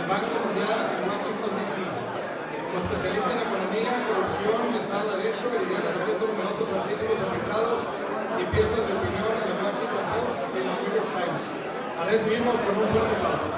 el Banco Mundial en Washington, D.C. Como especialista en economía, corrupción, Estado de Derecho, y ha escrito numerosos artículos arbitrados y piezas de opinión en el Washington Post y en el New York Times. A recibimos con un fuerte aplauso.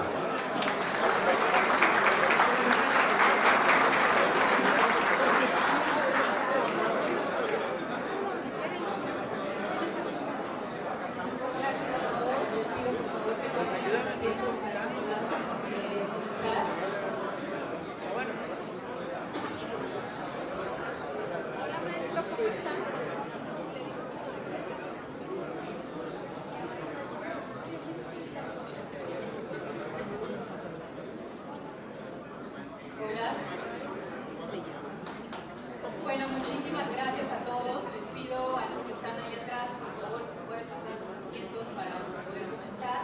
Bueno, muchísimas gracias a todos. Les pido a los que están ahí atrás, por favor, si pueden pasar sus asientos para poder comenzar.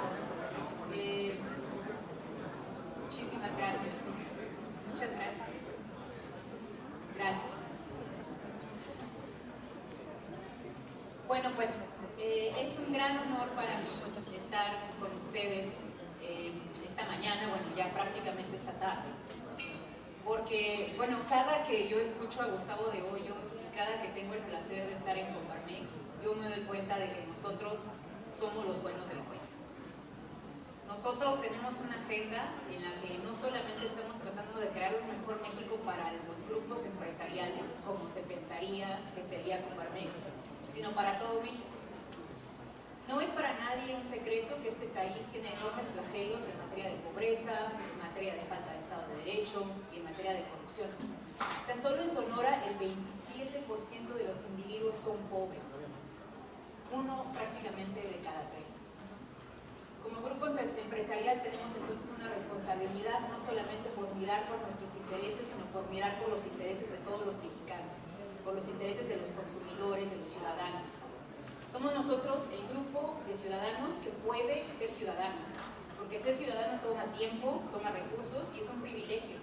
Muchísimas gracias. Muchas gracias. Gracias. Bueno, pues es un gran honor para mí estar con ustedes esta mañana, bueno, ya prácticamente esta tarde. Porque, bueno, cada que yo escucho a Gustavo de Hoyos y cada que tengo el placer de estar en Coparmex, yo me doy cuenta de que nosotros somos los buenos del cuento. Nosotros tenemos una agenda en la que no solamente estamos tratando de crear un mejor México para los grupos empresariales, como se pensaría que sería Coparmex, sino para todo México. No es para nadie un secreto que este país tiene enormes flagelos en materia de pobreza, en materia de falta de Estado de Derecho y en materia de corrupción. Tan solo en Sonora el 27% de los individuos son pobres, uno prácticamente de cada tres. Como grupo empresarial tenemos entonces una responsabilidad no solamente por mirar por nuestros intereses, sino por mirar por los intereses de todos los mexicanos, por los intereses de los consumidores, de los ciudadanos. Somos nosotros el grupo de ciudadanos que puede ser ciudadano, porque ser ciudadano toma tiempo, toma recursos y es un privilegio.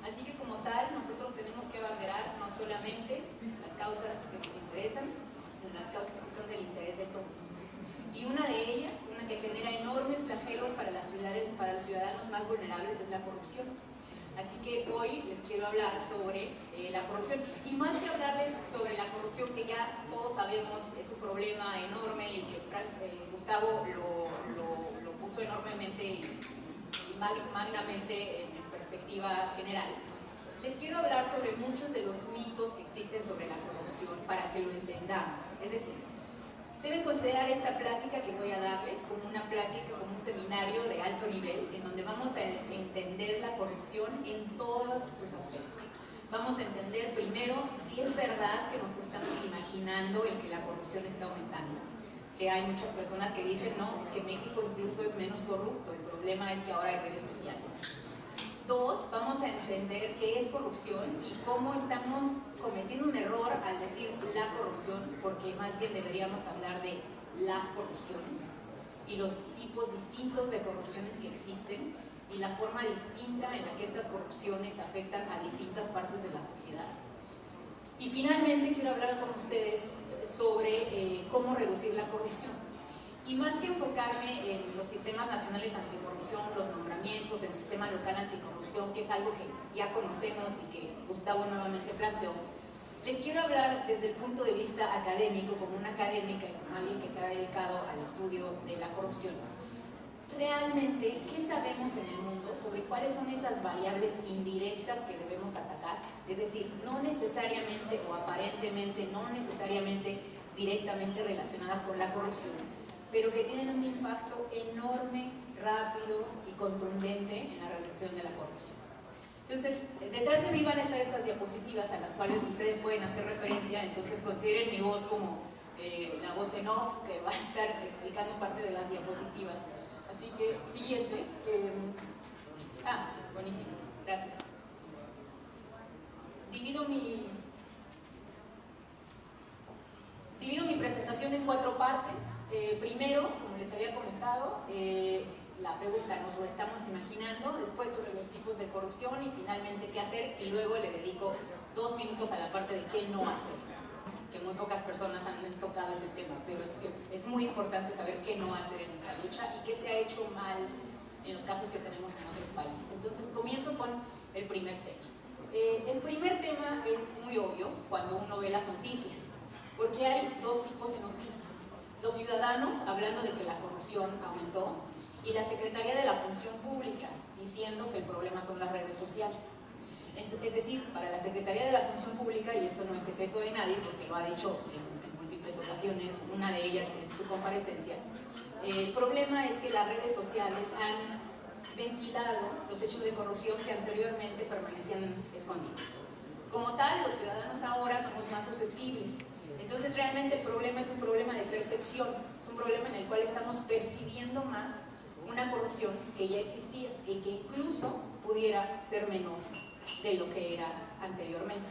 Así que como tal, nosotros tenemos que abanderar no solamente las causas que nos interesan, sino las causas que son del interés de todos. Y una de ellas, una que genera enormes flagelos para los ciudadanos más vulnerables, es la corrupción. Así que hoy les quiero hablar sobre la corrupción. Y más que hablarles sobre la corrupción, que ya todos sabemos es un problema enorme y que Gustavo lo puso enormemente y magnamente en perspectiva general, les quiero hablar sobre muchos de los mitos que existen sobre la corrupción para que lo entendamos. Es decir, deben considerar esta plática que voy a darles como una plática, como un seminario de alto nivel, en donde vamos a entender la corrupción en todos sus aspectos. Vamos a entender primero si es verdad que nos estamos imaginando el que la corrupción está aumentando. Que hay muchas personas que dicen, no, es que México incluso es menos corrupto, el problema es que ahora hay redes sociales. Dos, vamos a entender qué es corrupción y cómo estamos cometiendo un error al decir la corrupción, porque más bien deberíamos hablar de las corrupciones y los tipos distintos de corrupciones que existen y la forma distinta en la que estas corrupciones afectan a distintas partes de la sociedad. Y finalmente quiero hablar con ustedes sobre cómo reducir la corrupción. Y más que enfocarme en los sistemas nacionales anticorrupción, los nombramientos, el sistema local anticorrupción, que es algo que ya conocemos y que Gustavo nuevamente planteó, les quiero hablar desde el punto de vista académico, como una académica y como alguien que se ha dedicado al estudio de la corrupción. Realmente, ¿qué sabemos en el mundo sobre cuáles son esas variables indirectas que debemos atacar? Es decir, no necesariamente o aparentemente, no necesariamente directamente relacionadas con la corrupción, pero que tienen un impacto enorme, rápido y contundente en la reducción de la corrupción. Entonces, detrás de mí van a estar estas diapositivas a las cuales ustedes pueden hacer referencia, entonces consideren mi voz como la voz en off que va a estar explicando parte de las diapositivas. Así que, siguiente. Buenísimo, gracias. Divido mi presentación en 4 partes. Primero, como les había comentado, la pregunta, ¿nos lo estamos imaginando? Después sobre los tipos de corrupción y finalmente qué hacer, y luego le dedico 2 minutos a la parte de qué no hacer, que muy pocas personas han tocado ese tema, pero es muy importante saber qué no hacer en esta lucha y qué se ha hecho mal en los casos que tenemos en otros países. Entonces comienzo con el primer tema. El primer tema es muy obvio cuando uno ve las noticias, porque hay dos tipos de noticias. Los ciudadanos hablando de que la corrupción aumentó y la Secretaría de la Función Pública diciendo que el problema son las redes sociales. Es decir, para la Secretaría de la Función Pública, y esto no es secreto de nadie porque lo ha dicho en múltiples ocasiones, una de ellas en su comparecencia, el problema es que las redes sociales han ventilado los hechos de corrupción que anteriormente permanecían escondidos. Como tal, los ciudadanos ahora somos más susceptibles. Entonces realmente el problema es un problema de percepción, es un problema en el cual estamos percibiendo más una corrupción que ya existía y que incluso pudiera ser menor de lo que era anteriormente.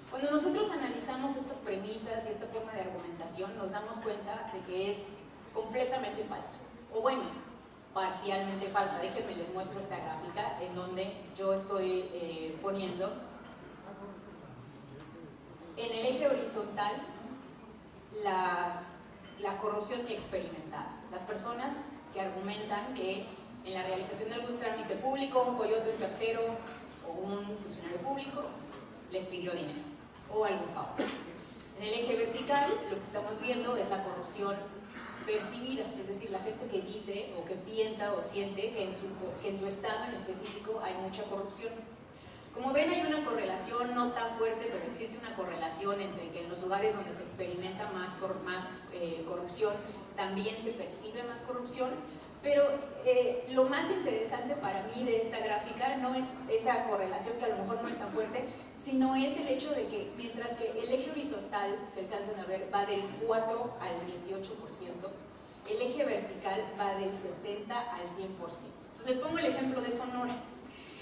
Cuando nosotros analizamos estas premisas y esta forma de argumentación, nos damos cuenta de que es completamente falsa, o bueno, parcialmente falsa. Déjenme les muestro esta gráfica en donde yo estoy poniendo en el eje horizontal la corrupción experimentada. Las personas que argumentan que en la realización de algún trámite público, un coyote, un tercero o un funcionario público les pidió dinero o algún favor. En el eje vertical lo que estamos viendo es la corrupción percibida, es decir, la gente que dice o que piensa o siente que en su estado en específico hay mucha corrupción. Como ven, hay una correlación no tan fuerte, pero existe una correlación entre que en los lugares donde se experimenta más corrupción también se percibe más corrupción, pero lo más interesante para mí de esta gráfica no es esa correlación que a lo mejor no es tan fuerte, sino es el hecho de que mientras que el eje horizontal, se alcanzan a ver, va del 4 al 18%, el eje vertical va del 70 al 100%. Entonces les pongo el ejemplo de Sonora.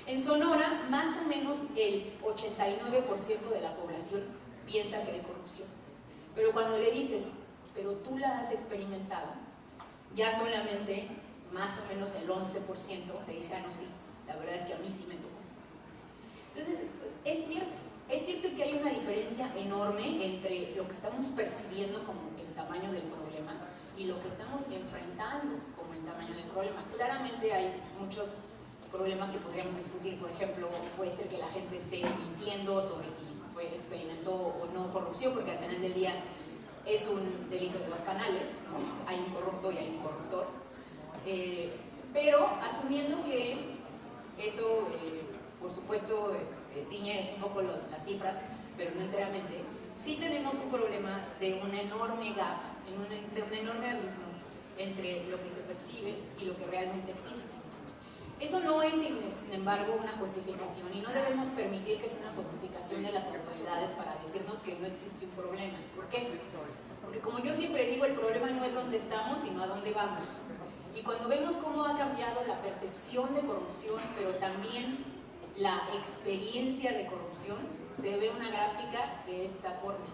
En Sonora, más o menos el 89% de la población piensa que hay corrupción. Pero cuando le dices, pero tú la has experimentado, ya solamente más o menos el 11% te dice, ah, no, sí, la verdad es que a mí sí me tocó. Entonces, es cierto que hay una diferencia enorme entre lo que estamos percibiendo como el tamaño del problema y lo que estamos enfrentando como el tamaño del problema. Claramente hay muchos problemas que podríamos discutir, por ejemplo, puede ser que la gente esté mintiendo sobre si experimentó o no corrupción, porque al final del día es un delito de dos canales, ¿no? Hay un corrupto y hay un corruptor, pero asumiendo que eso, por supuesto, tiñe un poco las cifras, pero no enteramente, sí tenemos un problema de un enorme gap, de un enorme abismo entre lo que se percibe y lo que realmente existe. Eso no es, sin embargo, una justificación y no debemos permitir que sea una justificación de las autoridades para decirnos que no existe un problema. ¿Por qué? Porque como yo siempre digo, el problema no es dónde estamos, sino a dónde vamos. Y cuando vemos cómo ha cambiado la percepción de corrupción, pero también la experiencia de corrupción, se ve una gráfica de esta forma.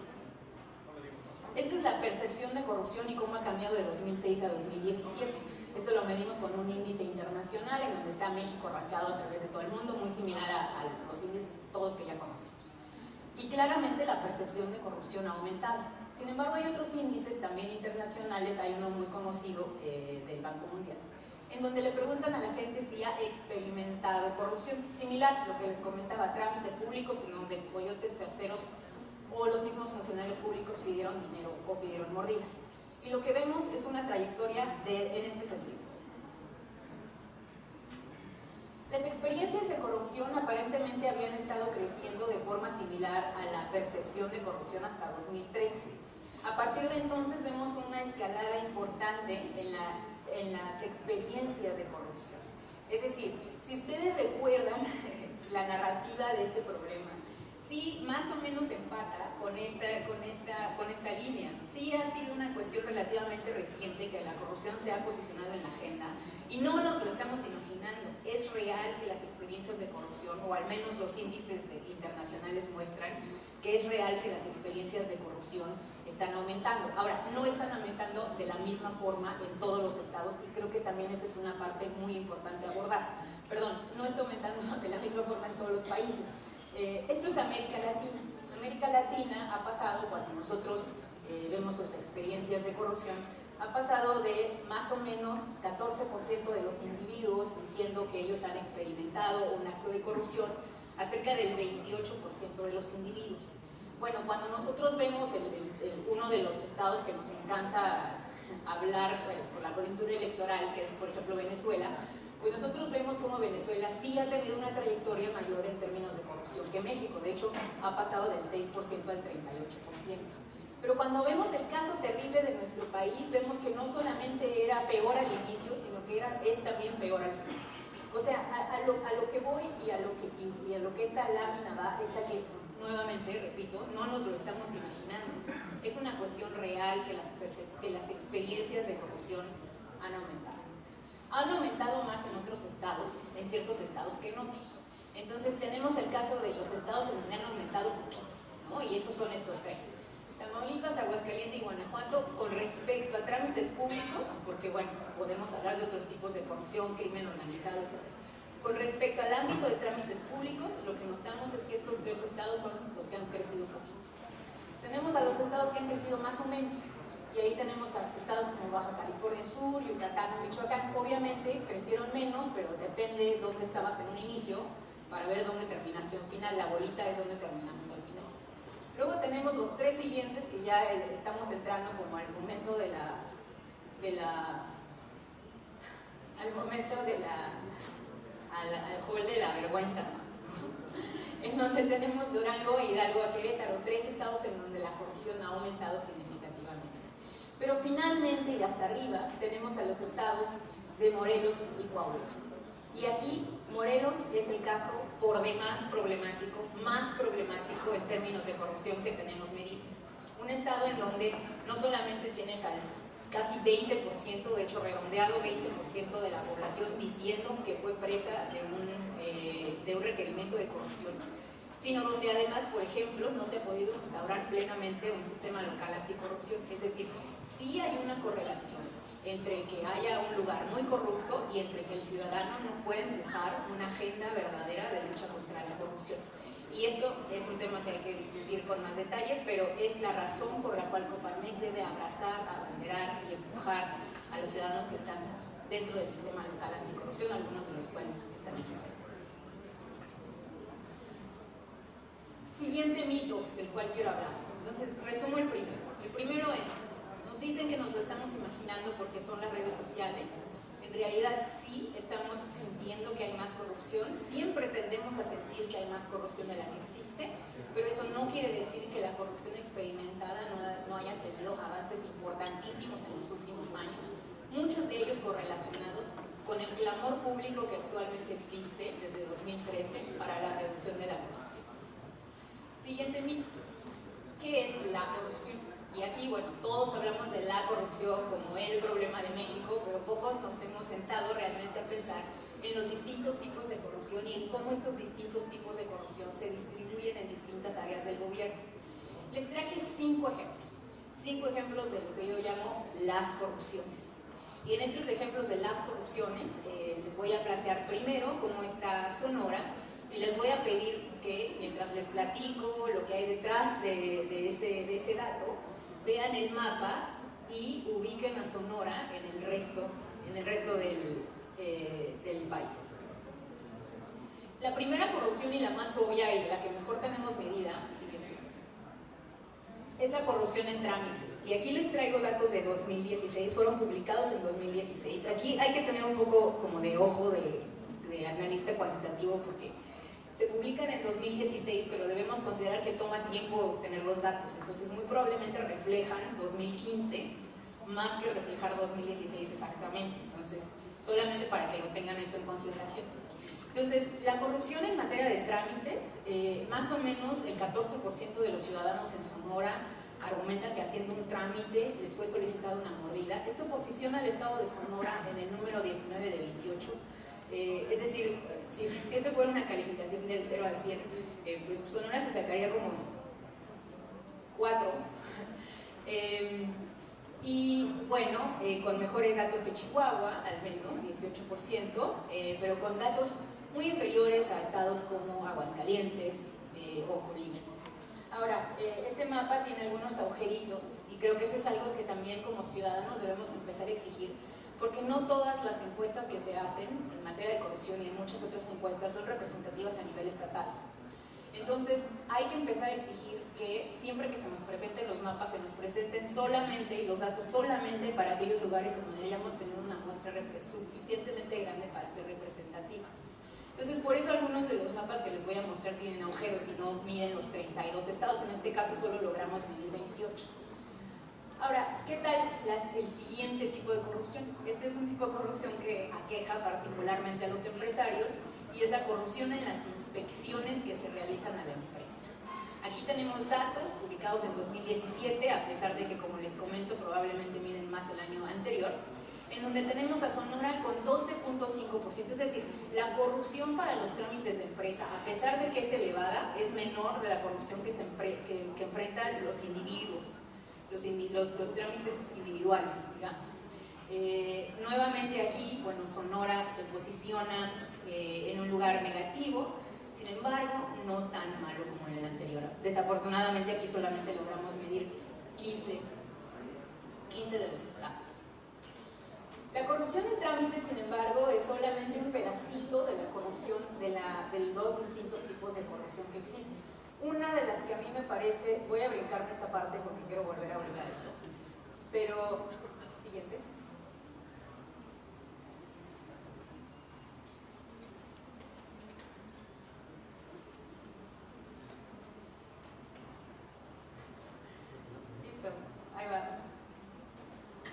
Esta es la percepción de corrupción y cómo ha cambiado de 2006 a 2017. Esto lo medimos con un índice internacional en donde está México rankeado a través de todo el mundo, muy similar a los índices todos que ya conocemos. Y claramente la percepción de corrupción ha aumentado. Sin embargo, hay otros índices también internacionales, hay uno muy conocido del Banco Mundial, en donde le preguntan a la gente si ha experimentado corrupción. Similar, lo que les comentaba, trámites públicos en donde coyotes, terceros o los mismos funcionarios públicos pidieron dinero o pidieron mordidas. Y lo que vemos es una trayectoria en este sentido. Las experiencias de corrupción aparentemente habían estado creciendo de forma similar a la percepción de corrupción hasta 2013. A partir de entonces vemos una escalada importante en las experiencias de corrupción. Es decir, si ustedes recuerdan la narrativa de este problema, sí más o menos empata con esta línea. Sí ha sido una cuestión relativamente reciente que la corrupción se ha posicionado en la agenda y no nos lo estamos imaginando. Es real que las experiencias de corrupción, o al menos los índices internacionales muestran que es real que las experiencias de corrupción están aumentando. Ahora, no están aumentando de la misma forma en todos los estados y creo que también esa es una parte muy importante a abordar. Perdón, no está aumentando de la misma forma en todos los países. Esto es América Latina. América Latina ha pasado, cuando nosotros vemos sus experiencias de corrupción, ha pasado de más o menos 14% de los individuos datos diciendo que ellos han experimentado un acto de corrupción a cerca del 28% de los individuos. Bueno, cuando nosotros vemos uno de los estados que nos encanta hablar por la coyuntura electoral, que es por ejemplo Venezuela, pues nosotros vemos cómo Venezuela sí ha tenido una trayectoria mayor en términos de corrupción que México. De hecho, ha pasado del 6% al 38%. Pero cuando vemos el caso terrible de nuestro país, vemos que no solamente era peor al inicio, sino que es también peor al final. O sea, a lo que voy y a lo que esta lámina va es a que, nuevamente, repito, no nos lo estamos imaginando. Es una cuestión real que las experiencias de corrupción han aumentado. Han aumentado más en otros estados, en ciertos estados que en otros. Entonces tenemos el caso de los estados en donde han aumentado poquito, ¿no? Y esos son estos tres: Tamaulipas, Aguascalientes y Guanajuato. Con respecto a trámites públicos, porque bueno, podemos hablar de otros tipos de corrupción, crimen organizado, etc. Con respecto al ámbito de trámites públicos, lo que notamos es que estos tres estados son los que han crecido un poquito. Tenemos a los estados que han crecido más o menos, y ahí tenemos a estados como Baja California Sur, Yucatán, Michoacán. Obviamente crecieron menos, pero depende dónde estabas en un inicio para ver dónde terminaste al final. La bolita es donde terminamos al final. Luego tenemos los tres siguientes que ya estamos entrando como al momento al hall de la vergüenza, en donde tenemos Durango, Hidalgo a Querétaro, tres estados en donde la corrupción ha aumentado significativamente. Pero finalmente y hasta arriba tenemos a los estados de Morelos y Coahuila. Y aquí Morelos es el caso por demás problemático, más problemático en términos de corrupción que tenemos medido. Un estado en donde no solamente tienes al casi 20%, de hecho redondeado 20% de la población diciendo que fue presa de un requerimiento de corrupción, sino donde además, por ejemplo, no se ha podido instaurar plenamente un sistema local anticorrupción. Es decir, sí hay una correlación entre que haya un lugar muy corrupto y entre que el ciudadano no puede empujar una agenda verdadera de lucha contra la corrupción. Y esto es un tema que hay que discutir con más detalle, pero es la razón por la cual Coparmex debe abrazar, abanderar y empujar a los ciudadanos que están dentro del sistema local anticorrupción, algunos de los cuales están aquí presentes. Siguiente mito del cual quiero hablarles. Entonces, resumo el primero. El primero es: nos dicen que nos lo estamos imaginando porque son las redes sociales. En realidad sí estamos sintiendo que hay más corrupción, siempre tendemos a sentir que hay más corrupción de la que existe, pero eso no quiere decir que la corrupción experimentada no haya tenido avances importantísimos en los últimos años, muchos de ellos correlacionados con el clamor público que actualmente existe desde 2013 para la reducción de la corrupción. Siguiente mito: ¿qué es la corrupción? Y aquí, bueno, todos hablamos de la corrupción como el problema de México, pero pocos nos hemos sentado realmente a pensar en los distintos tipos de corrupción y en cómo estos distintos tipos de corrupción se distribuyen en distintas áreas del gobierno. Les traje 5 ejemplos de lo que yo llamo las corrupciones. Y en estos ejemplos de las corrupciones les voy a plantear primero cómo está Sonora, y les voy a pedir que, mientras les platico lo que hay detrás de ese dato, vean el mapa y ubiquen a Sonora en el resto del país. La primera corrupción y la más obvia y de la que mejor tenemos medida, siguiente, es la corrupción en trámites. Y aquí les traigo datos de 2016, fueron publicados en 2016. Aquí hay que tener un poco como de ojo de analista cuantitativo porque se publican en 2016, pero debemos considerar que toma tiempo obtener los datos, entonces muy probablemente reflejan 2015 más que reflejar 2016 exactamente, entonces solamente para que lo tengan esto en consideración. Entonces, la corrupción en materia de trámites, más o menos el 14% de los ciudadanos en Sonora argumentan que haciendo un trámite les fue solicitada una mordida. Esto posiciona al estado de Sonora en el número 19 de 28. Es decir, si esto fuera una calificación del 0 al 100, pues Sonora se sacaría como 4. Y bueno, con mejores datos que Chihuahua, al menos 18%, pero con datos muy inferiores a estados como Aguascalientes o Colima. Ahora, este mapa tiene algunos agujeritos y creo que eso es algo que también como ciudadanos debemos empezar a exigir, porque no todas las encuestas que se hacen en materia corrupción y en muchas otras encuestas son representativas a nivel estatal. Entonces hay que empezar a exigir que siempre que se nos presenten los mapas, se nos presenten solamente, y los datos solamente para aquellos lugares en donde hayamos tenido una muestra suficientemente grande para ser representativa. Entonces, por eso algunos de los mapas que les voy a mostrar tienen agujeros y no miden los 32 estados. En este caso solo logramos medir 28. Ahora, ¿qué tal el siguiente tipo de corrupción? Este es un tipo de corrupción que aqueja particularmente a los empresarios y es la corrupción en las inspecciones que se realizan a la empresa. Aquí tenemos datos publicados en 2017, a pesar de que, como les comento, probablemente miden más el año anterior, en donde tenemos a Sonora con 12.5%, es decir, la corrupción para los trámites de empresa, a pesar de que es elevada, es menor de la corrupción que enfrentan los individuos, los trámites individuales, digamos. Nuevamente aquí, bueno, Sonora se posiciona en un lugar negativo, sin embargo, no tan malo como en el anterior. Desafortunadamente aquí solamente logramos medir 15 de los estados. La corrupción en trámites, sin embargo, es solamente un pedacito de la corrupción, de los distintos tipos de corrupción que existen. Una de las que a mí me parece, voy a brincarme esta parte porque quiero volver a brincar esto, pero, siguiente. Listo, ahí va.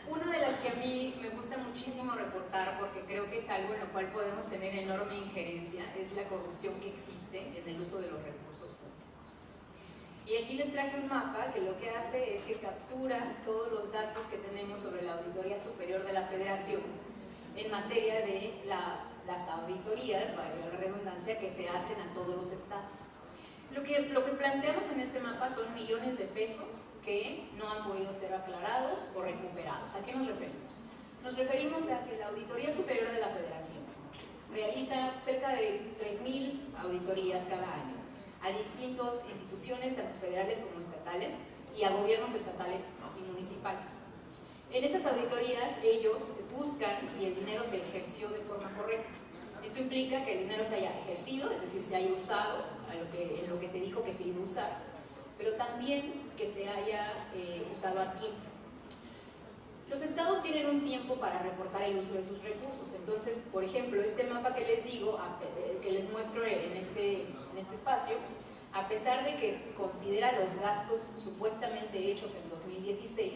Una de las que a mí me gusta muchísimo reportar, porque creo que es algo en lo cual podemos tener enorme injerencia, es la corrupción que existe en el uso de los recursos públicos. Y aquí les traje un mapa que lo que hace es que captura todos los datos que tenemos sobre la Auditoría Superior de la Federación en materia de las auditorías, valga la redundancia, que se hacen a todos los estados. Lo que planteamos en este mapa son millones de pesos que no han podido ser aclarados o recuperados. ¿A qué nos referimos? Nos referimos a que la Auditoría Superior de la Federación realiza cerca de 3.000 auditorías cada año a distintas instituciones, tanto federales como estatales, y a gobiernos estatales y municipales. En esas auditorías ellos buscan si el dinero se ejerció de forma correcta. Esto implica que el dinero se haya ejercido, es decir, se haya usado en lo que se dijo que se iba a usar, pero también que se haya usado a tiempo. Los estados tienen un tiempo para reportar el uso de sus recursos. Entonces, por ejemplo, este mapa que les digo, que les muestro en este espacio, a pesar de que considera los gastos supuestamente hechos en 2016,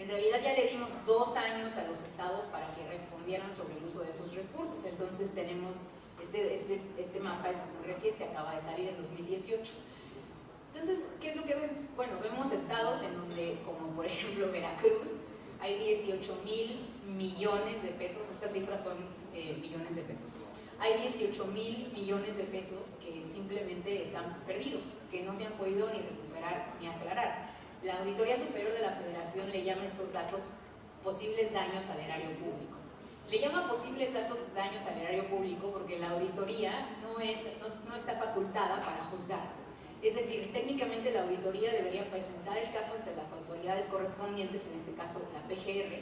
en realidad ya le dimos 2 años a los estados para que respondieran sobre el uso de esos recursos. Entonces tenemos, este mapa es muy reciente, acaba de salir en 2018. Entonces, ¿qué es lo que vemos? Bueno, vemos estados en donde, como por ejemplo Veracruz, hay 18,000 millones de pesos, estas cifras son millones de pesos. Hay 18,000 millones de pesos que simplemente están perdidos, que no se han podido ni recuperar ni aclarar. La Auditoría Superior de la Federación le llama estos datos posibles daños al erario público. Le llama posibles daños al erario público porque la auditoría no está facultada para juzgar. Es decir, técnicamente la auditoría debería presentar el caso ante las autoridades correspondientes, en este caso la PGR,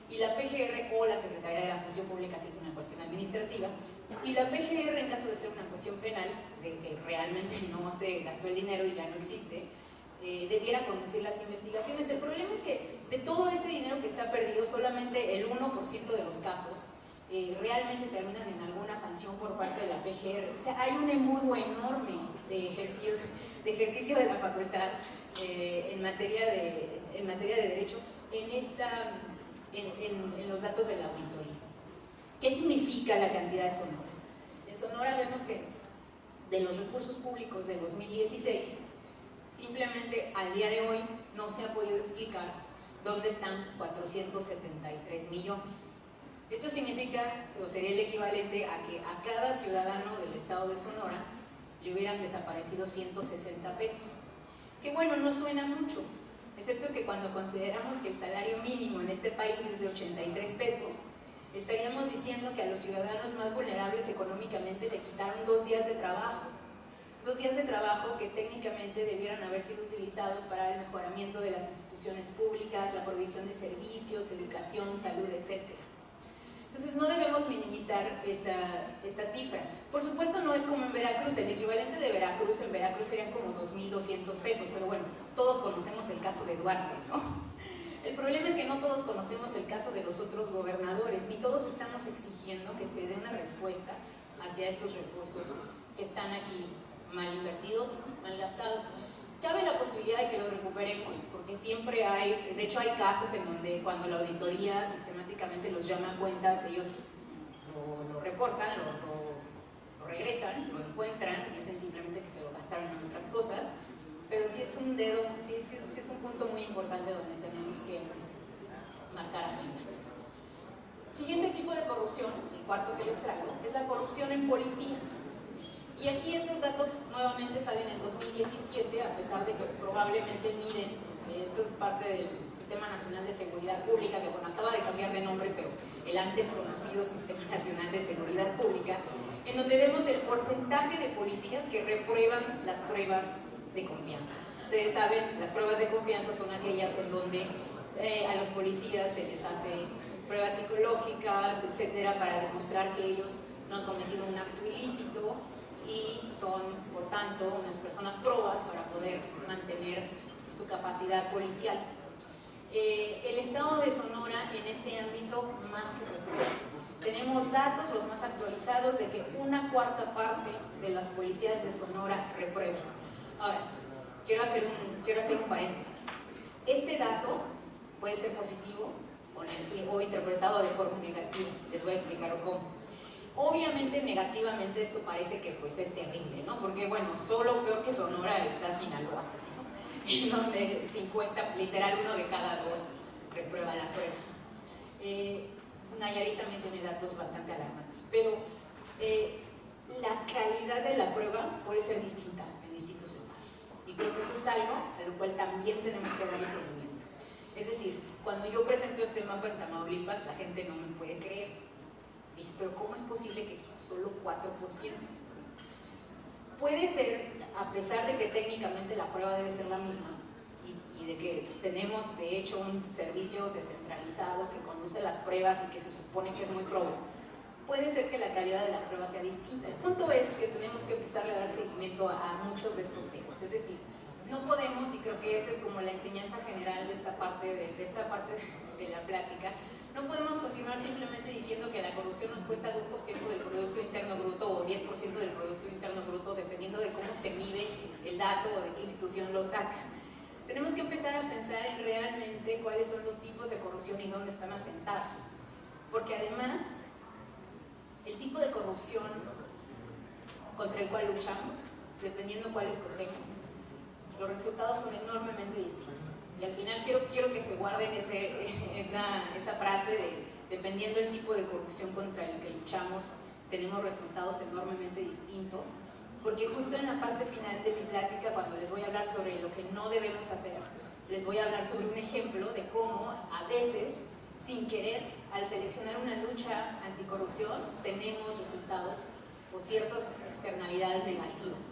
y la PGR o la Secretaría de la Función Pública si es una cuestión administrativa, y la PGR en caso de ser una cuestión penal, de que realmente no se gastó el dinero y ya no existe, debiera conducir las investigaciones. El problema es que de todo este dinero que está perdido, solamente el 1% de los casos realmente terminan en alguna sanción por parte de la PGR. O sea, hay un embudo enorme de ejercicio de la facultad en materia de derecho en los datos de la auditoría. ¿Qué significa la cantidad de Sonora? En Sonora vemos que de los recursos públicos de 2016, simplemente al día de hoy no se ha podido explicar dónde están 473 millones. Esto significa, o sería el equivalente a que a cada ciudadano del estado de Sonora le hubieran desaparecido 160 pesos. Que bueno, no suena mucho, excepto que cuando consideramos que el salario mínimo en este país es de 83 pesos, estaríamos diciendo que a los ciudadanos más vulnerables económicamente le quitaron 2 días de trabajo. 2 días de trabajo que técnicamente debieran haber sido utilizados para el mejoramiento de las instituciones públicas, la provisión de servicios, educación, salud, etc. Entonces no debemos minimizar esta cifra. Por supuesto no es como en Veracruz, el equivalente de Veracruz en Veracruz serían como 2.200 pesos, pero bueno, todos conocemos el caso de Duarte, ¿no? El problema es que no todos conocemos el caso de los otros gobernadores, ni todos estamos exigiendo que se dé una respuesta hacia estos recursos que están aquí mal invertidos, mal gastados. Cabe la posibilidad de que lo recuperemos, porque siempre hay, de hecho hay casos en donde cuando la auditoría sistemáticamente los llama a cuentas, ellos lo reportan, lo regresan, lo encuentran, dicen simplemente que se lo gastaron en otras cosas, pero sí es un dedo, sí es un punto muy importante donde tenemos que marcar agenda. Siguiente tipo de corrupción, el cuarto que les traigo, es la corrupción en policías. Y aquí estos datos nuevamente salen en 2017, a pesar de que probablemente miren, esto es parte del Sistema Nacional de Seguridad Pública, que bueno, acaba de cambiar de nombre, pero el antes conocido Sistema Nacional de Seguridad Pública, en donde vemos el porcentaje de policías que reprueban las pruebas de confianza. Ustedes saben, las pruebas de confianza son aquellas en donde a los policías se les hace pruebas psicológicas, etcétera, para demostrar que ellos no han cometido un acto ilícito y son, por tanto, unas personas probas para poder mantener su capacidad policial. El estado de Sonora en este ámbito más que reprueba. Tenemos datos, los más actualizados, de que 1/4 parte de las policías de Sonora reprueban. Ahora, quiero hacer un paréntesis. Este dato puede ser positivo o interpretado de forma negativa. Les voy a explicar cómo. Obviamente, negativamente, esto parece que pues es terrible, ¿no? Porque, bueno, solo peor que Sonora está Sinaloa, ¿no? En donde 50, literal, 1 de cada 2 reprueba la prueba. Nayarit también tiene datos bastante alarmantes, pero la calidad de la prueba puede ser distinta en distintos estados. Y creo que eso es algo a lo cual también tenemos que darle seguimiento. Es decir, cuando yo presento este mapa en Tamaulipas, la gente no me puede creer. Dice, pero ¿cómo es posible que solo 4%? Puede ser, a pesar de que técnicamente la prueba debe ser la misma y de que tenemos de hecho un servicio descentralizado que conduce las pruebas y que se supone que es muy probo, puede ser que la calidad de las pruebas sea distinta. El punto es que tenemos que empezar a dar seguimiento a muchos de estos temas. Es decir, no podemos, y creo que esa es como la enseñanza general de esta parte de la plática, no podemos continuar simplemente diciendo que la corrupción nos cuesta 2% del Producto Interno Bruto o 10% del Producto Interno Bruto, dependiendo de cómo se mide el dato o de qué institución lo saca. Tenemos que empezar a pensar en realmente cuáles son los tipos de corrupción y dónde están asentados. Porque además, el tipo de corrupción contra el cual luchamos, dependiendo cuál escogemos, los resultados son enormemente distintos. Y al final quiero que se guarden esa frase de dependiendo del tipo de corrupción contra el que luchamos, tenemos resultados enormemente distintos, porque justo en la parte final de mi plática, cuando les voy a hablar sobre lo que no debemos hacer, les voy a hablar sobre un ejemplo de cómo a veces, sin querer, al seleccionar una lucha anticorrupción, tenemos resultados o ciertas externalidades negativas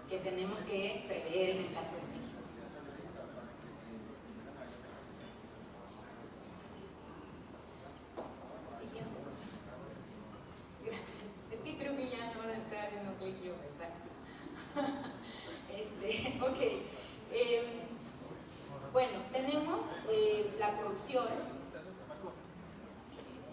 que tenemos que prever en el caso de México. Gracias. Es que creo que ya no estoy haciendo clic yo, exacto. Ok. Bueno, tenemos la corrupción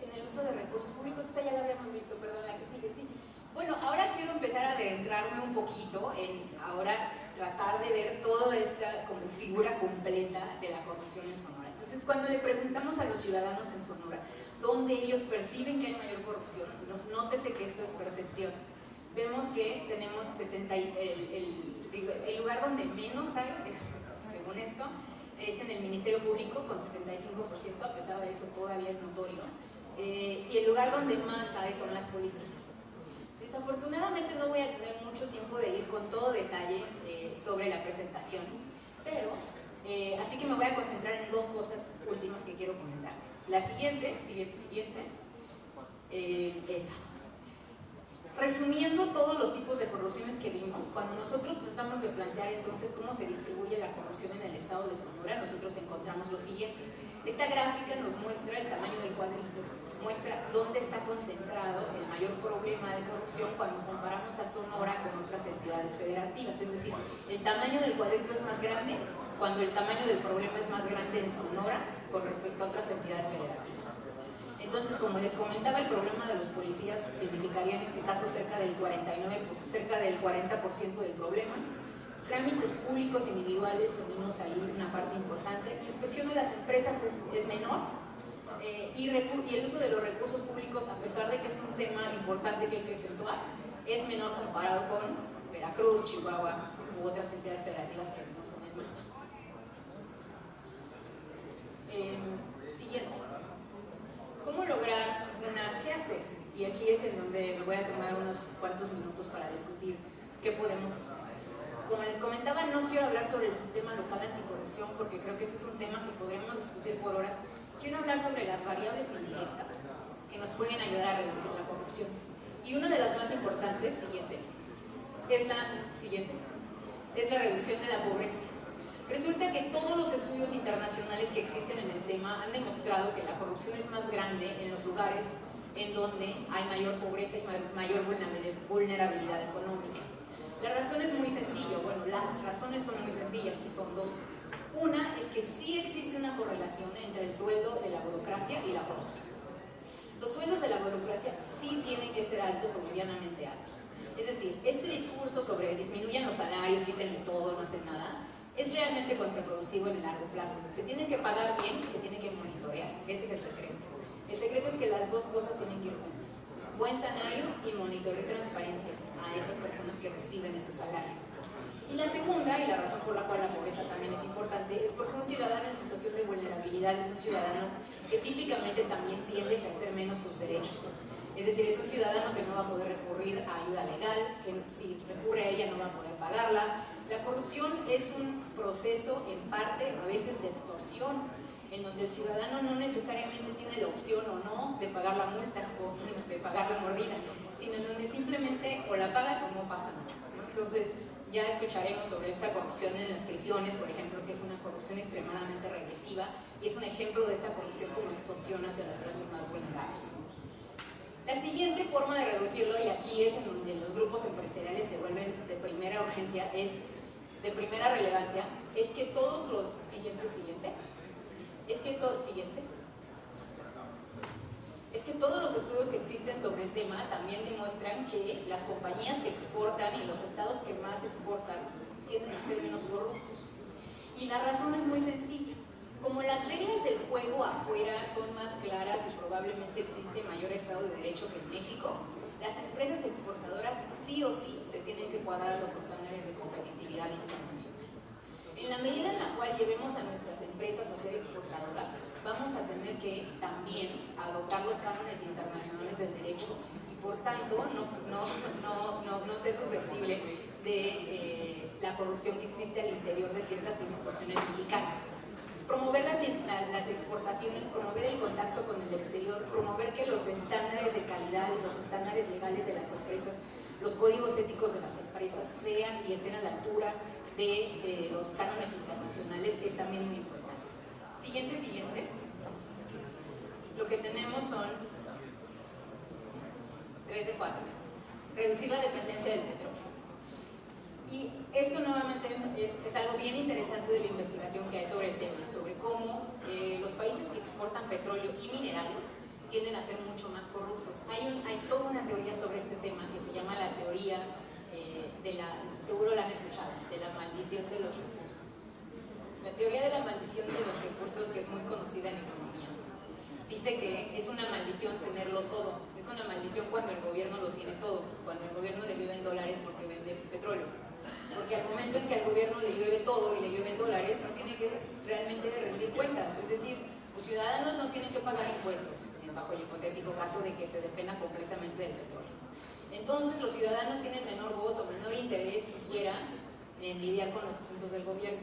en el uso de recursos públicos. Esta ya la habíamos visto, perdón, la que sigue, sí. Bueno, ahora quiero empezar a adentrarme un poquito en ahora tratar de ver toda esta como figura completa de la corrupción en Sonora. Entonces, cuando le preguntamos a los ciudadanos en Sonora dónde ellos perciben que hay mayor corrupción, nótese que esto es percepción. Vemos que tenemos el lugar donde menos hay, según esto, es en el Ministerio Público con 75%, a pesar de eso todavía es notorio, y el lugar donde más hay son las policías. Desafortunadamente no voy a tener mucho tiempo de ir con todo detalle sobre la presentación, pero así que me voy a concentrar en dos cosas últimas que quiero comentarles. La siguiente, esa. Resumiendo todos los tipos de corrupciones que vimos, cuando nosotros tratamos de plantear entonces cómo se distribuye la corrupción en el estado de Sonora, nosotros encontramos lo siguiente. Esta gráfica nos muestra el tamaño del cuadrito. muestra dónde está concentrado el mayor problema de corrupción cuando comparamos a Sonora con otras entidades federativas. Es decir, el tamaño del cuadrito es más grande cuando el tamaño del problema es más grande en Sonora con respecto a otras entidades federativas. Entonces, como les comentaba, el problema de los policías significaría en este caso cerca del 40% del problema. Trámites públicos individuales, tenemos ahí una parte importante. Inspección de las empresas es menor. Y el uso de los recursos públicos, a pesar de que es un tema importante que hay que acentuar, es menor comparado con Veracruz, Chihuahua u otras entidades federativas que vemos en el mapa. Siguiente. ¿Cómo lograr qué hacer? Y aquí es en donde me voy a tomar unos cuantos minutos para discutir qué podemos hacer. Como les comentaba, no quiero hablar sobre el sistema local anticorrupción porque creo que ese es un tema que podríamos discutir por horas. Quiero hablar sobre las variables indirectas que nos pueden ayudar a reducir la corrupción. Y una de las más importantes, es la reducción de la pobreza. Resulta que todos los estudios internacionales que existen en el tema han demostrado que la corrupción es más grande en los lugares en donde hay mayor pobreza y mayor vulnerabilidad económica. La razón es muy sencilla, las razones son muy sencillas y son dos. Una es que sí existe una correlación entre el sueldo de la burocracia y la corrupción. Los sueldos de la burocracia sí tienen que ser altos o medianamente altos. Es decir, este discurso sobre disminuyan los salarios, quítenle todo, no hacen nada, es realmente contraproductivo en el largo plazo. Se tienen que pagar bien, se tiene que monitorear. Ese es el secreto. El secreto es que las dos cosas tienen que ir juntas. Buen salario y monitoreo y transparencia a esas personas que reciben ese salario. Y la segunda, y la razón por la cual la pobreza también es importante, es porque un ciudadano en situación de vulnerabilidad es un ciudadano que típicamente también tiende a ejercer menos sus derechos. Es decir, es un ciudadano que no va a poder recurrir a ayuda legal, que si recurre a ella no va a poder pagarla. La corrupción es un proceso, en parte, a veces de extorsión, en donde el ciudadano no necesariamente tiene la opción o no de pagar la multa o de pagar la mordida, sino en donde simplemente o la pagas o no pasa nada. Entonces, ya escucharemos sobre esta corrupción en las prisiones, por ejemplo, que es una corrupción extremadamente regresiva y es un ejemplo de esta corrupción como extorsión hacia las clases más vulnerables. La siguiente forma de reducirlo, y aquí es en donde los grupos empresariales se vuelven de primera urgencia, de primera relevancia, es que todos los todos los estudios que existen sobre el tema también demuestran que las compañías que exportan y los estados que más exportan tienden a ser menos corruptos. Y la razón es muy sencilla. Como las reglas del juego afuera son más claras y probablemente existe mayor Estado de Derecho que en México, las empresas exportadoras sí o sí se tienen que cuadrar a los estándares de competitividad internacional. En la medida en la cual llevemos a nuestras empresas a ser exportadoras, vamos a tener que también adoptar los cánones internacionales del derecho y por tanto no ser susceptible de la corrupción que existe al interior de ciertas instituciones mexicanas. Promover las exportaciones, promover el contacto con el exterior, promover que los estándares de calidad y los estándares legales de las empresas, los códigos éticos de las empresas sean y estén a la altura de los cánones internacionales es también muy importante. Siguiente. Lo que tenemos son 3 de 4. Reducir la dependencia del petróleo. Y esto nuevamente es algo bien interesante de la investigación que hay sobre el tema, sobre cómo los países que exportan petróleo y minerales tienden a ser mucho más corruptos. Hay toda una teoría sobre este tema que se llama la teoría seguro la han escuchado, de la maldición de los recursos. La teoría de la maldición de los recursos, que es muy conocida en economía, dice que es una maldición tenerlo todo. Es una maldición cuando el gobierno lo tiene todo, cuando el gobierno le llueve en dólares porque vende petróleo. Porque al momento en que al gobierno le llueve todo y le llueven dólares, no tiene que realmente rendir cuentas. Es decir, los ciudadanos no tienen que pagar impuestos, bajo el hipotético caso de que se dependa completamente del petróleo. Entonces los ciudadanos tienen menor voz o menor interés siquiera en lidiar con los asuntos del gobierno.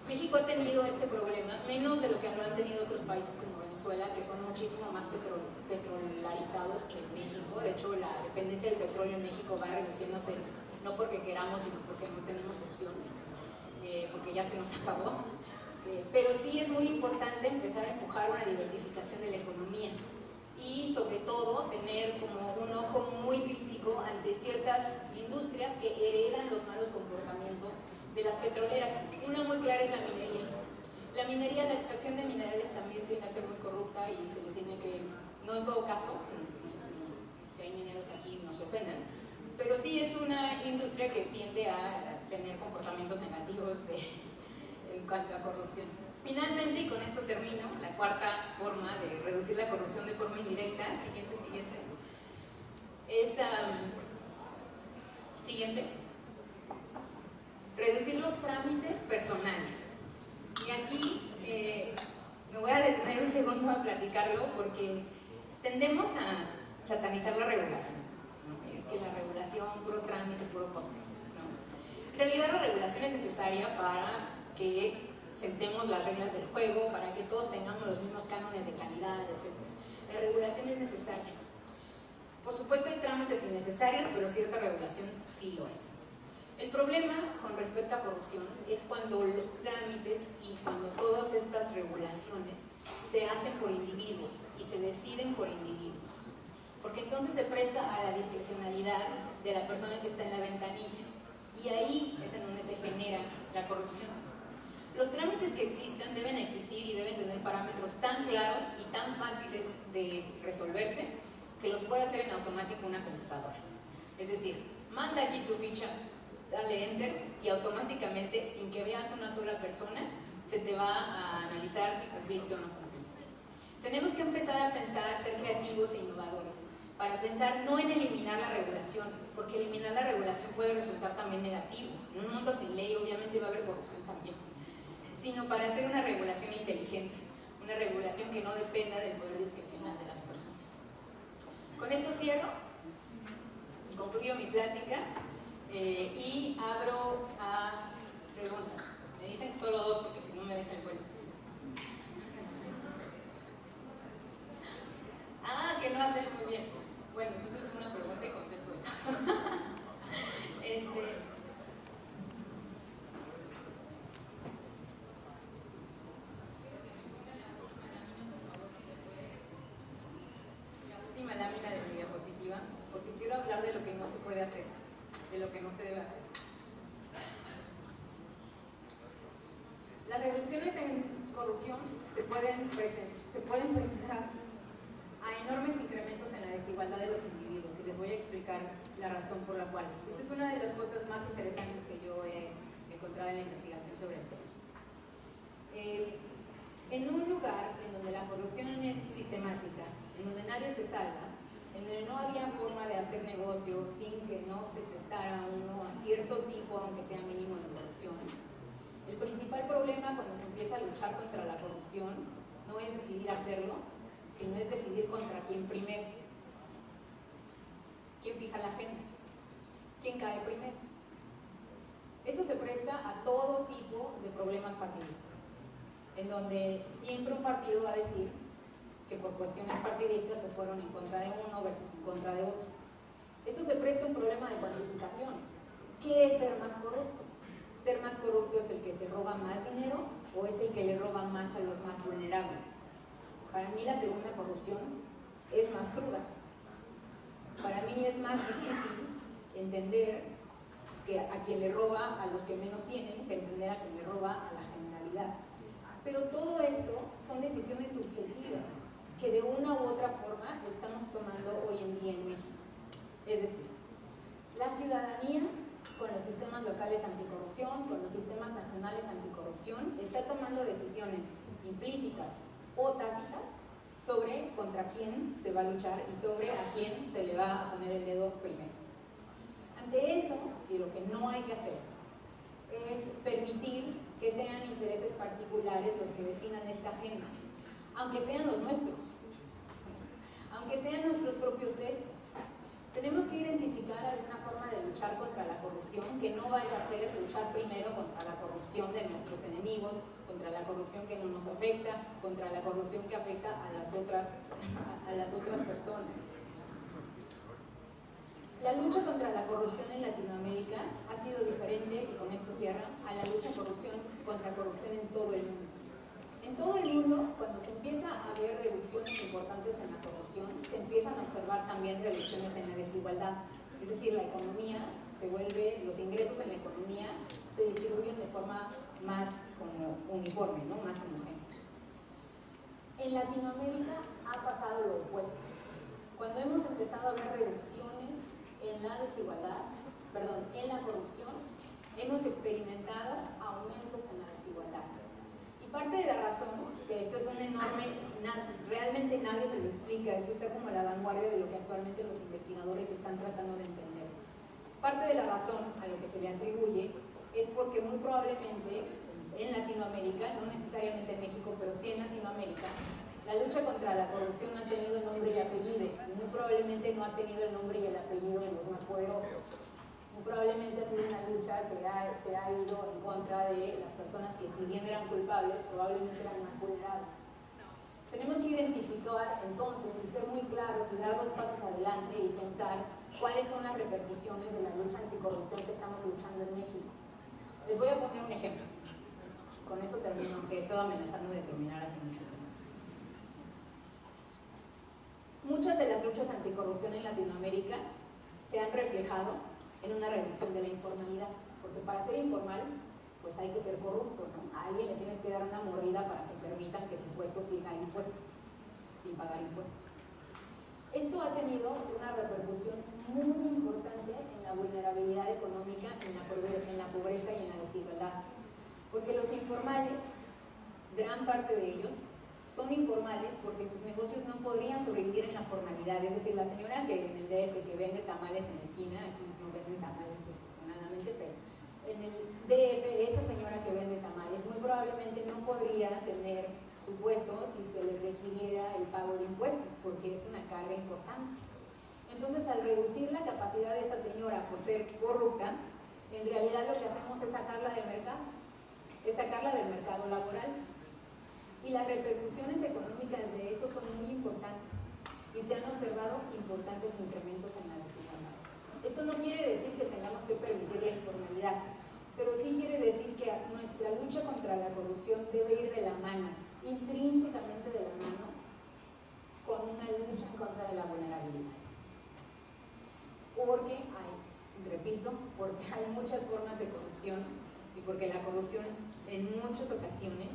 México ha tenido este problema menos de lo que lo han tenido otros países como Venezuela, que son muchísimo más petrolarizados que en México. De hecho, la dependencia del petróleo en México va reduciéndose no porque queramos, sino porque no tenemos opción, porque ya se nos acabó. Pero sí es muy importante empezar a empujar una diversificación de la economía. y sobre todo tener como un ojo muy crítico ante ciertas industrias que heredan los malos comportamientos de las petroleras. Una muy clara es la minería. La minería, la extracción de minerales también tiende a ser muy corrupta y se le tiene que, no en todo caso, si hay mineros aquí no se ofendan, pero sí es una industria que tiende a tener comportamientos negativos en cuanto a corrupción. Finalmente, y con esto termino, la cuarta forma de reducir la corrupción de forma indirecta, siguiente, es reducir los trámites personales. Y aquí me voy a detener un segundo a platicarlo porque tendemos a satanizar la regulación, ¿no? Es que la regulación, puro trámite, puro costo, ¿no? En realidad la regulación es necesaria para que sentemos las reglas del juego, para que todos tengamos los mismos cánones de calidad, etc. La regulación es necesaria. Por supuesto hay trámites innecesarios, pero cierta regulación sí lo es. El problema con respecto a corrupción es cuando los trámites y cuando todas estas regulaciones se hacen por individuos y se deciden por individuos, porque entonces se presta a la discrecionalidad de la persona que está en la ventanilla y ahí es en donde se genera la corrupción. Los trámites que existen deben existir y deben tener parámetros tan claros y tan fáciles de resolverse que los puede hacer en automático una computadora. Es decir, manda aquí tu ficha, dale enter y automáticamente, sin que veas una sola persona, se te va a analizar si cumpliste o no cumpliste. Tenemos que empezar a pensar, ser creativos e innovadores, para pensar no en eliminar la regulación, porque eliminar la regulación puede resultar también negativo. En un mundo sin ley obviamente va a haber corrupción también, sino para hacer una regulación inteligente, una regulación que no dependa del poder discrecional de las personas. Con esto cierro, concluyo mi plática y abro a preguntas. Me dicen que solo 2 porque si no me deja el vuelo. Que no hace muy bien. Bueno, entonces es una pregunta y contesto esto. La lámina de mi diapositiva, porque quiero hablar de lo que no se puede hacer, de lo que no se debe hacer. Las reducciones en corrupción se pueden prestar a enormes incrementos en la desigualdad de los individuos y les voy a explicar la razón por la cual. Esta es una de las cosas más interesantes que yo he encontrado en la investigación sobre el tema. En un lugar en donde la corrupción es sistemática, en donde nadie se salva, en donde no había forma de hacer negocio sin que no se prestara uno a cierto tipo, aunque sea mínimo, de corrupción. El principal problema cuando se empieza a luchar contra la corrupción no es decidir hacerlo, sino es decidir contra quién primero. ¿Quién fija la agenda? ¿Quién cae primero? Esto se presta a todo tipo de problemas partidistas, en donde siempre un partido va a decir que por cuestiones partidistas se fueron en contra de uno versus en contra de otro. Esto se presta a un problema de cuantificación. ¿Qué es ser más corrupto? ¿Ser más corrupto es el que se roba más dinero o es el que le roba más a los más vulnerables? Para mí la segunda corrupción es más cruda. Para mí es más difícil entender que a quien le roba a los que menos tienen que entender a quien le roba a la generalidad. Pero todo esto son decisiones subjetivas que de una u otra forma estamos tomando hoy en día en México. Es decir, la ciudadanía, con los sistemas locales anticorrupción, con los sistemas nacionales anticorrupción, está tomando decisiones implícitas o tácitas sobre contra quién se va a luchar y sobre a quién se le va a poner el dedo primero. Ante eso, y lo que no hay que hacer, es permitir que sean intereses particulares los que definan esta agenda, aunque sean los nuestros, aunque sean nuestros propios sesgos. Tenemos que identificar alguna forma de luchar contra la corrupción que no vaya a ser luchar primero contra la corrupción de nuestros enemigos, contra la corrupción que no nos afecta, contra la corrupción que afecta a las otras personas. La lucha contra la corrupción en Latinoamérica ha sido diferente, y con esto cierra, a la lucha contra corrupción en todo el mundo. En todo el mundo, cuando se empieza a ver reducciones importantes en la corrupción, se empiezan a observar también reducciones en la desigualdad. Es decir, la economía se vuelve, los ingresos en la economía se distribuyen de forma más como uniforme, ¿no? Más homogénea. En Latinoamérica ha pasado lo opuesto. Cuando hemos empezado a ver reducciones en la desigualdad, en la corrupción, hemos experimentado aumentos en la desigualdad. Y parte de la razón, que esto es un enorme, realmente nadie se lo explica, esto está como a la vanguardia de lo que actualmente los investigadores están tratando de entender. Parte de la razón a lo que se le atribuye es porque muy probablemente en Latinoamérica, no necesariamente en México, pero sí en Latinoamérica, la lucha contra la corrupción ha tenido nombre y apellido, y muy probablemente no ha tenido el nombre y el apellido de los más poderosos. Muy probablemente ha sido una lucha que se ha ido en contra de las personas que, si bien eran culpables, probablemente eran más vulnerables. Tenemos que identificar entonces y ser muy claros y dar 2 pasos adelante y pensar cuáles son las repercusiones de la lucha anticorrupción que estamos luchando en México. Les voy a poner un ejemplo. Con esto termino, aunque he estado amenazando de terminar hace mucho tiempo. Muchas de las luchas anticorrupción en Latinoamérica se han reflejado en una reducción de la informalidad, porque para ser informal, pues hay que ser corrupto, ¿no? A alguien le tienes que dar una mordida para que permitan que tu puesto siga impuesto, sin pagar impuestos. Esto ha tenido una repercusión muy importante en la vulnerabilidad económica, en la pobreza y en la desigualdad, porque los informales, gran parte de ellos, son informales porque sus negocios no podrían sobrevivir en la formalidad. Es decir, la señora que en el DF que vende tamales en la esquina, aquí no venden tamales desafortunadamente, pero en el DF esa señora que vende tamales muy probablemente no podría tener su puesto si se le requiriera el pago de impuestos, porque es una carga importante. Entonces, al reducir la capacidad de esa señora por ser corrupta, en realidad lo que hacemos es sacarla del mercado, laboral. Y las repercusiones económicas de eso son muy importantes y se han observado importantes incrementos en la desigualdad. Esto no quiere decir que tengamos que permitir la informalidad, pero sí quiere decir que nuestra lucha contra la corrupción debe ir de la mano, intrínsecamente de la mano, con una lucha en contra de la vulnerabilidad. Porque hay muchas formas de corrupción y porque la corrupción en muchas ocasiones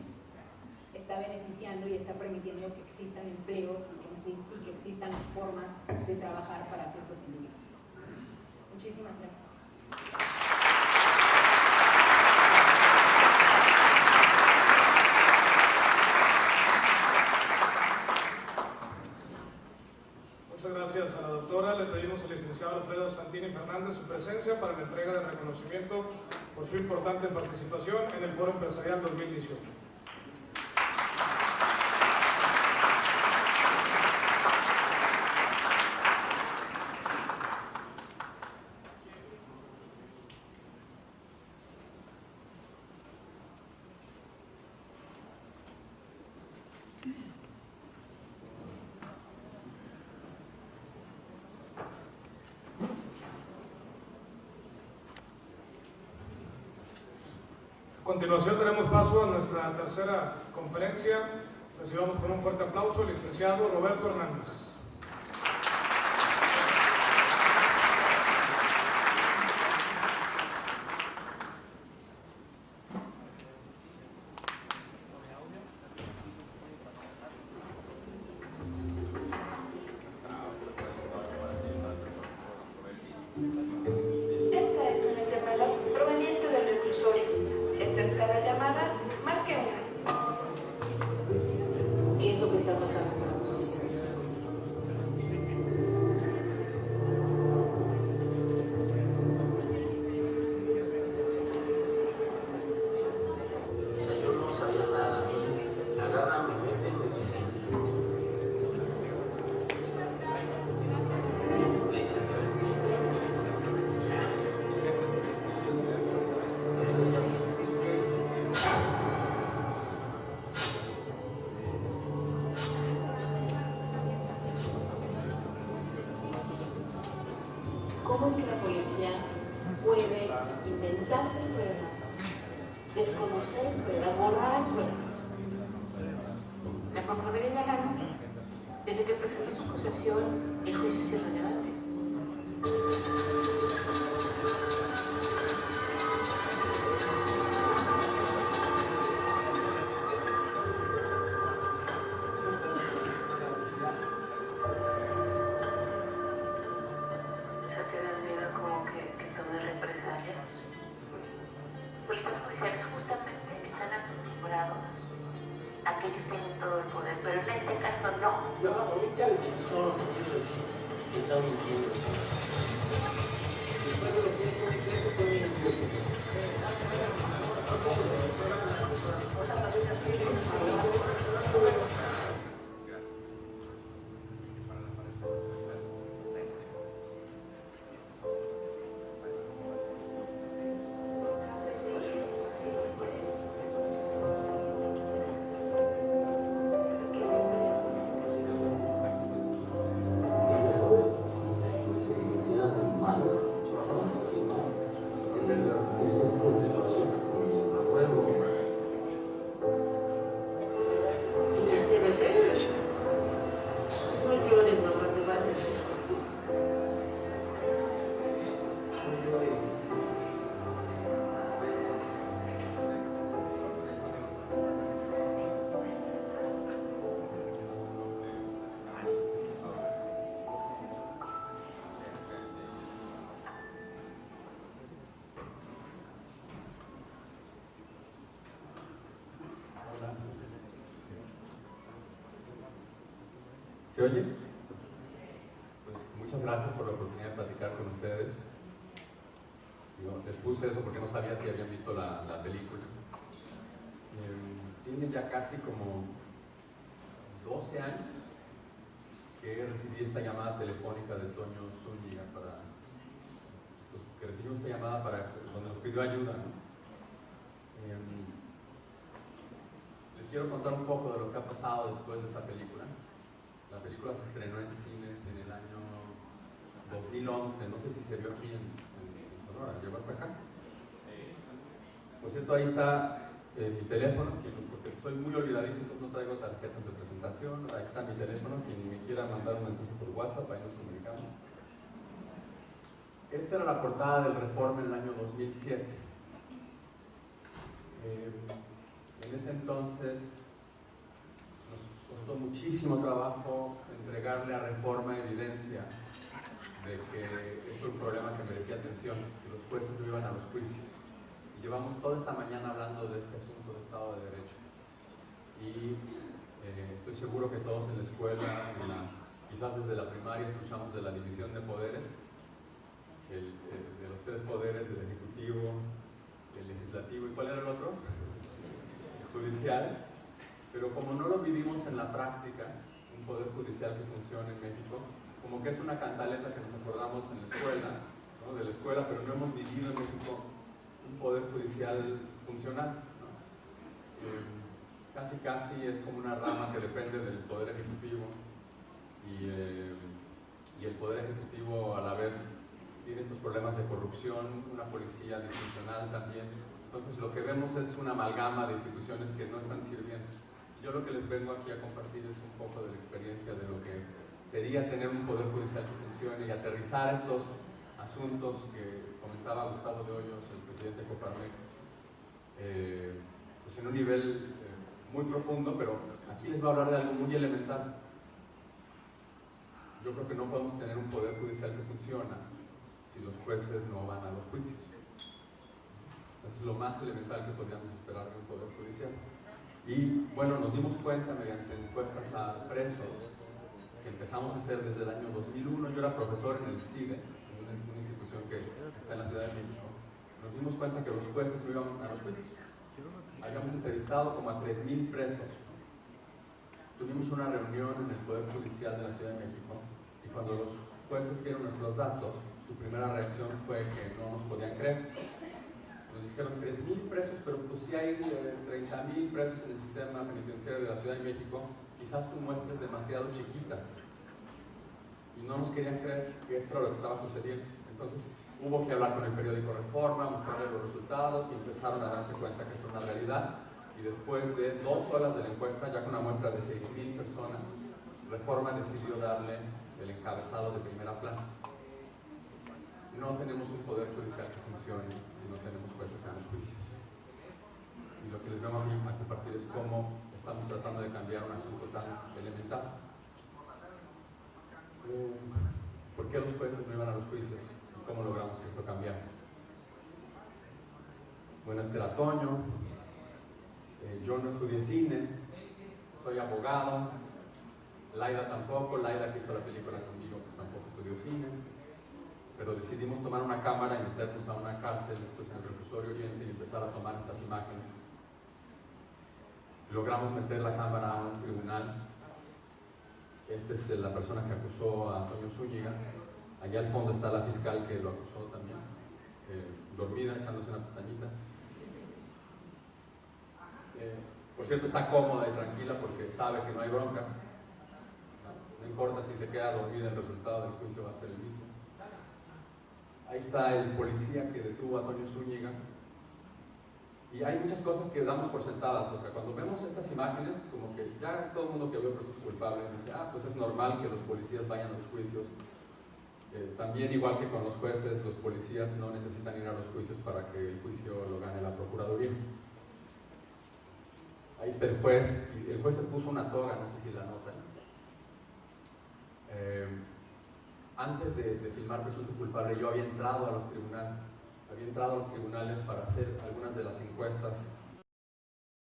está beneficiando y está permitiendo que existan empleos y que existan formas de trabajar para ciertos individuos. Muchísimas gracias. Muchas gracias a la doctora. Le pedimos al licenciado Alfredo Santini Fernández su presencia para la entrega de reconocimiento por su importante participación en el Foro Empresarial 2018. A continuación daremos paso a nuestra tercera conferencia. Recibamos con un fuerte aplauso al licenciado Roberto Hernández. ¿Qué es lo que está pasando con la justicia? Yo no sabía nada, me agarran, me meten, me dicen. ¿Cómo es que la policía puede inventarse pruebas, desconocer pruebas, borrar pruebas? Juan Rodríguez Galán, desde que presentó su acusación, el juicio es irrelevante. Están mintiendo. Después de lo que esto fue mi ¿Se oye? Pues muchas gracias por la oportunidad de platicar con ustedes. Les puse eso porque no sabía si habían visto la película. Tiene ya casi como 12 años que recibí esta llamada telefónica de Toño Zúñiga pues, que recibimos esta llamada donde nos pidió ayuda, ¿no? Les quiero contar un poco de lo que ha pasado después de esa película. La película se estrenó en cines en el año 2011, no sé si se vio aquí en Sonora, llegó hasta acá. Por cierto, ahí está mi teléfono, porque soy muy olvidadizo, entonces no traigo tarjetas de presentación. Ahí está mi teléfono, quien me quiera mandar un mensaje por WhatsApp, ahí nos comunicamos. Esta era la portada del Reforma en el año 2007. En ese entonces nos costó muchísimo trabajo entregarle a Reforma evidencia de que esto era un problema que merecía atención, que los jueces no iban a los juicios. Y llevamos toda esta mañana hablando de este asunto de Estado de Derecho. Y estoy seguro que todos en la escuela, quizás desde la primaria, escuchamos de la división de poderes, de los tres poderes, del Ejecutivo, el Legislativo, ¿y cuál era el otro? El Judicial. Pero como no lo vivimos en la práctica, un poder judicial que funciona en México, como que es una cantaleta que nos acordamos en la escuela, ¿no? De la escuela, pero no hemos vivido en México un poder judicial funcional, ¿no? Casi es como una rama que depende del poder ejecutivo y el poder ejecutivo a la vez tiene estos problemas de corrupción, una policía disfuncional también. Entonces lo que vemos es una amalgama de instituciones que no están sirviendo. Yo lo que les vengo aquí a compartir es un poco de la experiencia de lo que sería tener un poder judicial que funcione y aterrizar estos asuntos que comentaba Gustavo de Hoyos, el presidente de Coparmex, pues en un nivel muy profundo, pero aquí les voy a hablar de algo muy elemental. Yo creo que no podemos tener un poder judicial que funciona si los jueces no van a los juicios. Eso es lo más elemental que podríamos esperar de un poder judicial. Y bueno, nos dimos cuenta mediante encuestas a presos que empezamos a hacer desde el año 2001. Yo era profesor en el CIDE, una institución que está en la Ciudad de México. Nos dimos cuenta que los jueces no iban a los juicios. Habíamos entrevistado como a 3,000 presos. Tuvimos una reunión en el Poder Judicial de la Ciudad de México y cuando los jueces vieron nuestros datos, su primera reacción fue que no nos podían creer. Nos dijeron 3,000 presos, pero pues si hay 30,000 presos en el sistema penitenciario de la Ciudad de México, quizás tu muestra es demasiado chiquita. Y no nos querían creer que esto era lo que estaba sucediendo. Entonces hubo que hablar con el periódico Reforma, mostrarle los resultados y empezaron a darse cuenta que esto es una realidad. Y después de 2 horas de la encuesta, ya con una muestra de 6,000 personas, Reforma decidió darle el encabezado de primera plana. No tenemos un poder judicial que funcione si no tenemos jueces en los juicios. Y lo que les vengo a compartir es cómo estamos tratando de cambiar un asunto tan elemental. ¿Por qué los jueces no iban a los juicios? ¿Y cómo logramos que esto cambiara? Bueno, este era Toño. Yo no estudié cine, soy abogado. Laida tampoco. Laida, que hizo la película conmigo, pues tampoco estudió cine. Pero decidimos tomar una cámara y meternos a una cárcel, esto es en el Reclusorio Oriente, y empezar a tomar estas imágenes. Logramos meter la cámara a un tribunal. Esta es la persona que acusó a Antonio Zúñiga. Allá al fondo está la fiscal que lo acusó también, dormida, echándose una pestañita. Por cierto, está cómoda y tranquila porque sabe que no hay bronca. No importa si se queda dormida, el resultado del juicio va a ser el mismo. Ahí está el policía que detuvo a Antonio Zúñiga. Y hay muchas cosas que damos por sentadas. O sea, cuando vemos estas imágenes, como que ya todo el mundo que vio presunto culpable dice, pues es normal que los policías vayan a los juicios. También, igual que con los jueces, los policías no necesitan ir a los juicios para que el juicio lo gane la Procuraduría. Ahí está el juez, y el juez se puso una toga, no sé si la notan. Antes de filmar Presunto Culpable, yo había entrado a los tribunales para hacer algunas de las encuestas